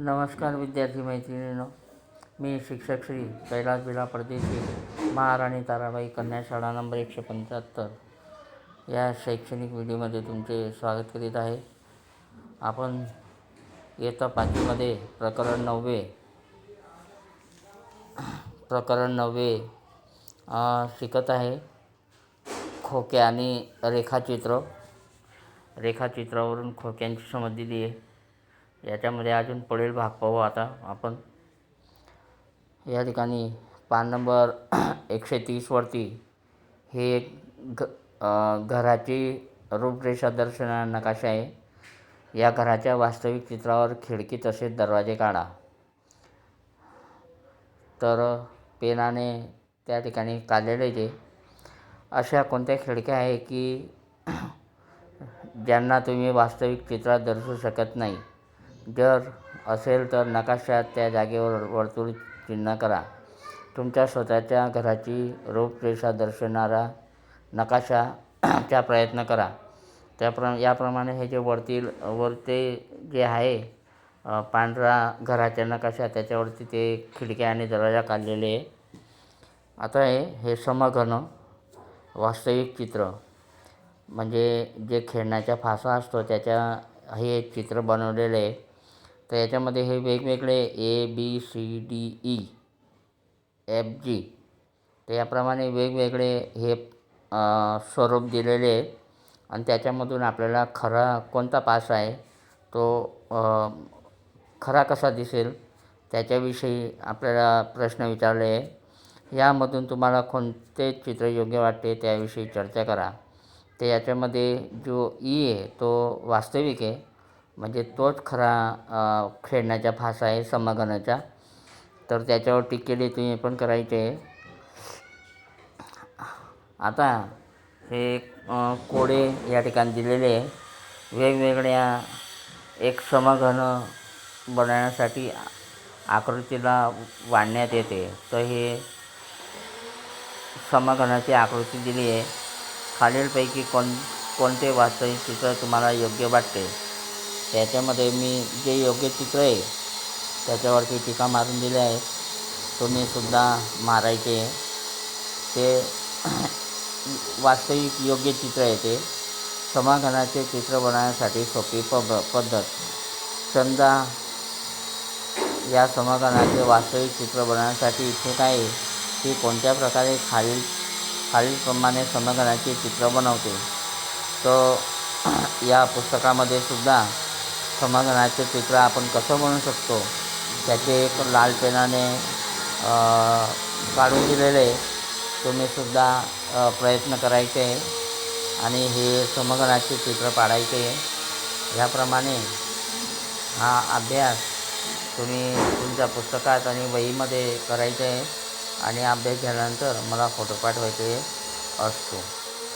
नमस्कार विद्यार्थी मैत्रिणींनो, मी शिक्षक श्री कैलास बिला परदेशी, महाराणी ताराबाई कन्या शाळा नंबर 175 या शैक्षणिक व्हिडिओमध्ये तुमचे स्वागत करीत आहे. आपण इयत्ता 5वीमध्ये प्रकरण 9 शिकत आहे. खोके आणि रेखाचित्रावरून खोक्यांची समज दिली आहे. याच्यामध्ये अजून पुढील भाग पाहू. आता आपण या ठिकाणी पान नंबर 130 वरती हे एक घराची रूपरेषा दर्शना नकाशा आहे. या घराच्या वास्तविक चित्रावर खिडकी तसेच दरवाजे काढा. तर पेनाने त्या ठिकाणी काढलेले जे अशा कोणत्या खिडक्या आहे की ज्यांना तुम्ही वास्तविक चित्रात दर्शवू शकत नाही. जर असेल तर नकाशात त्या जागेवर वर्तुळ चिन्ह करा. तुमच्या स्वतःच्या घराची रूपरेषा दर्शवणारा नकाशाचा प्रयत्न करा. याप्रमाणे हे जे वरते जे आहे पांढरा घराच्या नकाशा, त्याच्यावरती ते खिडक्या आणि दरवाजा काढलेले आहे. आता हे समघन वास्तविक चित्र म्हणजे जे खेळण्याचा फासा असतो त्याच्या हे चित्र बनवलेले आहे. तर याच्यामध्ये हे वेगवेगळे ABCDE FG तर याप्रमाणे वेगवेगळे हे स्वरूप दिलेले आहे. आणि त्याच्यामधून आपल्याला खरा कोणता पास आहे तो खरा कसा दिसेल त्याच्याविषयी आपल्याला प्रश्न विचारले आहे. यामधून तुम्हाला कोणते चित्र योग्य वाटते त्याविषयी चर्चा करा. तर याच्यामध्ये जो आहे तो वास्तविक आहे, म्हणजे तोच खरा खेळण्याचा फासा आहे समघनाचा. तर त्याच्यावर टिक केली तुम्ही पण करायचे आहे. आता हे कोडे या ठिकाणी दिलेले आहे. वेगवेगळ्या एक समघन बनवण्यासाठी आकृतीला वाढण्यात येते. तर हे समघनाची आकृती दिली आहे. खालीलपैकी कोणते वास्तविक चित्र तुम्हाला योग्य वाटते. त्याच्यामध्ये मी जे योग्य चित्र आहे त्याच्यावरती टीका मारून दिले आहे. तुम्हीसुद्धा मारायचे. ते वास्तविक योग्य चित्र आहे. ते समघनाचे चित्र बनवण्यासाठी सोपी पद्धत. समजा या समघनाचे वास्तविक चित्र बनवण्यासाठी इच्छुक आहे की कोणत्या प्रकारे खालीलप्रमाणे समघनाचे चित्र बनवते. तर या पुस्तकामध्ये सुद्धा समघनाचे चित्र आपण कसं बनवू शकतो त्याचे एक लाल पेनाने काढून दिलेले. तुम्हीसुद्धा प्रयत्न करायचे आणि हे समघनाचे चित्र पाडायचे. याप्रमाणे हा अभ्यास तुम्ही तुमच्या पुस्तकात आणि वहीमध्ये करायचे आहे. आणि अभ्यास झाल्यानंतर मला फोटो पाठवायचे असतो.